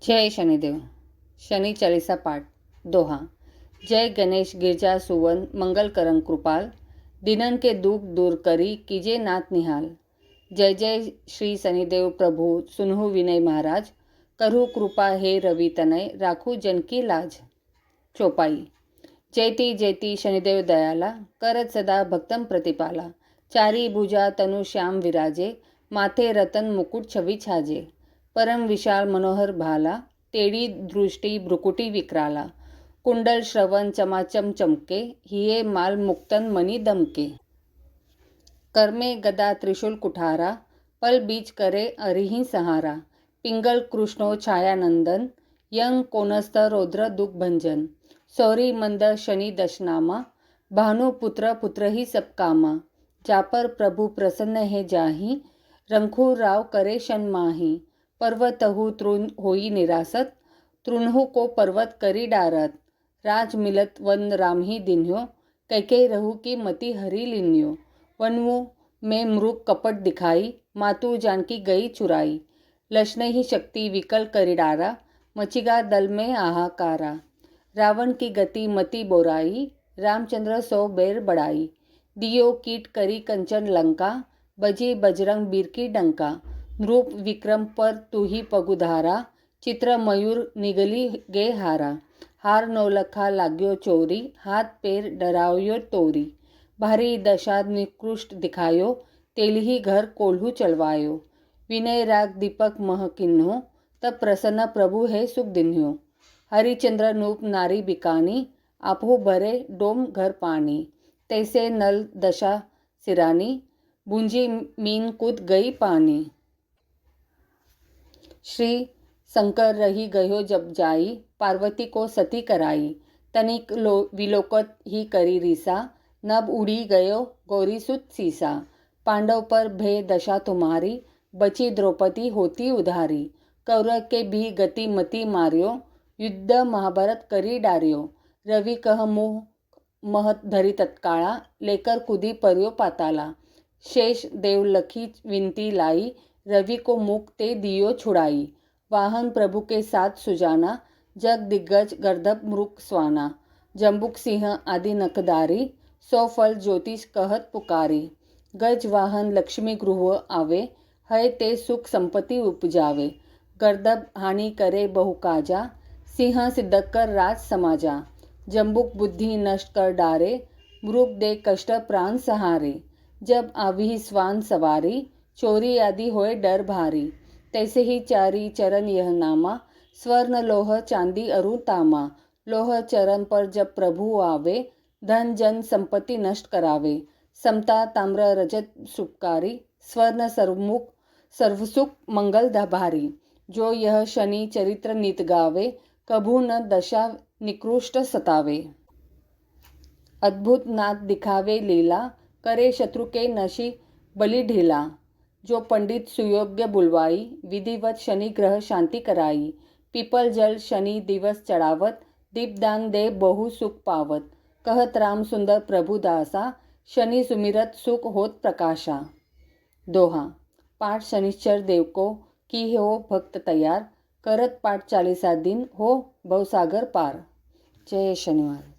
जय शनिदेव। शनि चालीसा पाठ। दोहा। जय गणेश गिरजा सुवन मंगल करं कृपाल, दिनन के दुख दूर करी कीजे नाथ निहाल। जय जय श्री शनिदेव प्रभु सुनहु विनय महाराज, करहु कृपा हे रवि तनय राखू जन की लाज। चौपाई। जयती जयती शनिदेव दयाला, करत सदा भक्तम प्रतिपाला। चारी भुजा तनु श्याम विराजे, माथे रतन मुकुट छवि छाजे। परम विशाल मनोहर भाला, टेढ़ी दृष्टि भ्रुकुटी विकराला। कुंडल श्रवण चमाचम चमके, हिये माल मुक्तन मणि दमके। कर्मे गदा त्रिशूल कुठारा, पल बीच करे अरिहि सहारा। पिंगल कृष्णो छायानंदन, यंग कोनस्थ रौद्र दुख भंजन। सौरी मंद शनि दशनामा, भानु पुत्र पुत्र ही सब कामा। जापर प्रभु प्रसन्न है जाहि, रंखु राव करे शन माही। पर्वतहु तृण होई निरासत, तृणहु को पर्वत करी डारत। राज मिलत वन राम ही दिन्यो, कैके रहु की मति हरि लिन्यो। वनमु में मृग कपट दिखाई, मातु जानकी गई चुराई। लक्ष्ण ही शक्ति विकल करी डारा, मचिगा दल में आहाकारा। रावण की गति मति बोराई, रामचंद्र सौ बेर बढ़ाई। दियो कीट करी कंचन लंका, बजी बजरंग बीर की डंका। नृप विक्रम पर तू ही पगुधारा, चित्र मयूर निगली गे हारा। हार नौलखा लाग्यो चोरी, हाथ पैर डराव्यो तोरी। भारी दशा निकृष्ट दिखायो, तेलिही घर कोल्हू चलवायो। विनय राग दीपक मह किन्हो, तब प्रसन्न प्रभु है सुख दिन्हो। हरिचंद्र नूप नारी बिकानी, आपो भरे डोम घर पानी। तैसे नल दशा सिरानी, भूंजी मीन कूद गई पानी। श्री शंकर रही गयो जब जाई, पार्वती को सती कराई। तनिक विलोकत ही करी रीसा, नभ उड़ी गयो गौरी सुत सीसा। पांडव पर भय दशा तुम्हारी, बची द्रौपदी होती उधारी। कौरव के भी गति मति मार्यो, युद्ध महाभारत करी डार्यो। रवि कह मुह महत धरी तत्काला, लेकर कुदी पर्यो पाताला। शेष देव लखी विनती लाई, रवि को मुख ते दियो छुड़ाई। वाहन प्रभु के साथ सुजाना, जग दिग्गज गर्दभ मृग स्वाना। जम्बुक सिंह आदि नखदारी, सौ फल ज्योतिष कहत पुकारी। गज वाहन लक्ष्मी गृह आवे, है ते सुख संपत्ति उपजावे। गर्दभ हानि करे बहु काजा, सिंह सिद्धक कर राज समाजा। जम्बुक बुद्धि नष्ट कर डारे, मृग दे कष्ट प्राण सहारे। जब आवी स्वान सवारी, चोरी आदि होए डर भारी। तैसे ही चारी चरण यह नामा, स्वर्ण लोह चांदी अरु तामा। लोह चरण पर जब प्रभु आवे, धन जन संपत्ति नष्ट करावे। समता ताम्र रजत शुभकारी, स्वर्ण सर्वमुख सर्वसुख मंगल भारी। जो यह शनि चरित्र नित गावे, कभू न दशा निकृष्ट सतावे। अद्भुत नाथ दिखावे लीला, करे शत्रु के नशी बलि ढीला। जो पंडित सुयोग्य बुलवाई, विधिवत शनि ग्रह शांति कराई। पीपल जल शनि दिवस चढ़ावत, दीपदान दे बहु सुख पावत। कहत राम सुंदर प्रभु दासा, शनि सुमिरत सुख होत प्रकाशा। दोहा। पाठ शनिश्चर देव को की हो भक्त तैयार, करत पाठ 40 दिन हो भवसागर पार। जय शनिवार।